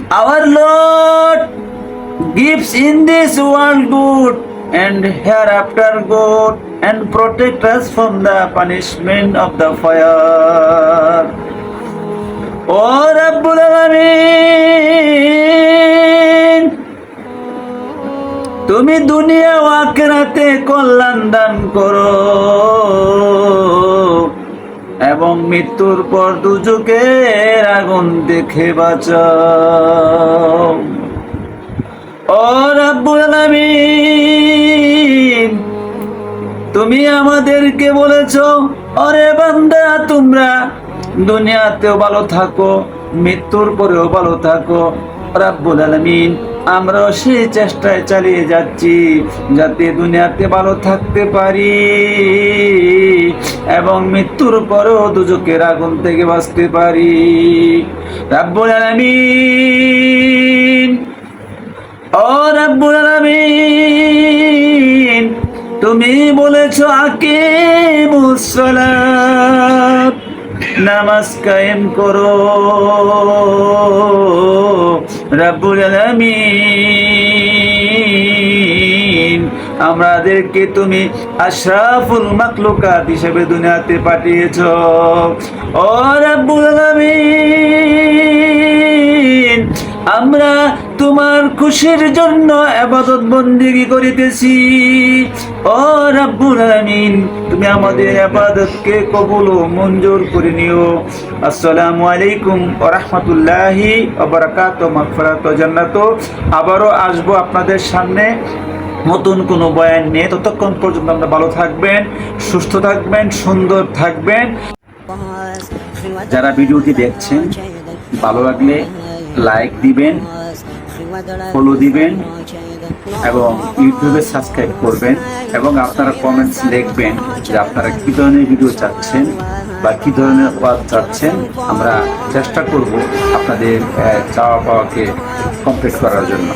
Our Lord gives in this world good and hereafter good and protect us from the punishment of the fire. O Rabbul Alamin, তুমি দুনিয়া ও আখিরাতে কল্যাণ দান করো এবং মৃত্যুর পর দুজকের আগুন দেখে বাঁচাও। ও রাব্বুল আলামিন, তুমি আমাদেরকে বলেছো, ওরে বান্দা তোমরা দুনিয়াতেও ভালো থাকো, মৃত্যুর পরেও ভালো থাকো। রাব্বুল আলামিন, আমরাও সেই চেষ্টায় চালিয়ে যাচ্ছি যাতে দুনিয়াতে ভালো থাকতে পারি এবং মৃত্যুর পরেও দুজকের আগুন থেকে বাঁচতে পারি। রাব্বুল আলামিন, ও রাব্বুল আলামিন, তুমি বলেছো আকিমুস সালাত, নামাজ কায়েম করো। রাব্বুল আলামিন, আমাদেরকে তুমি আশরাফুল মাখলুকাত হিসেবে দুনিয়াতে পাঠিয়েছো। ও রাব্বুল আলামিন, আমরা তোমার খুশির জন্য ইবাদত বন্দেগী করিতেছি। ও রাব্বুল আলামিন, তুমি আমাদের ইবাদতকে কবুল ও মঞ্জুর করে নিও। আসসালামু আলাইকুম ওয়া রাহমাতুল্লাহি ওয়া বারাকাতুহু। মাগফিরাত ও জান্নাত। আবারও আসবো আপনাদের সামনে নতুন কোনো বয়ান নিয়ে। ততক্ষণ পর্যন্ত আমরা ভালো থাকবেন, সুস্থ থাকবেন, সুন্দর থাকবেন। যারা ভিডিওটি দেখছেন, ভালো লাগলে লাইক দিবেন, ফলো দিবেন এবং ইউটিউবে সাবস্ক্রাইব করবেন এবং আপনারা কমেন্টস লিখবেন যে আপনারা কী ধরনের ভিডিও চাচ্ছেন বা কী ধরনের ওয়াজ চাচ্ছেন। আমরা চেষ্টা করব আপনাদের চাওয়া পাওয়াকে কমপ্লিট করার জন্য।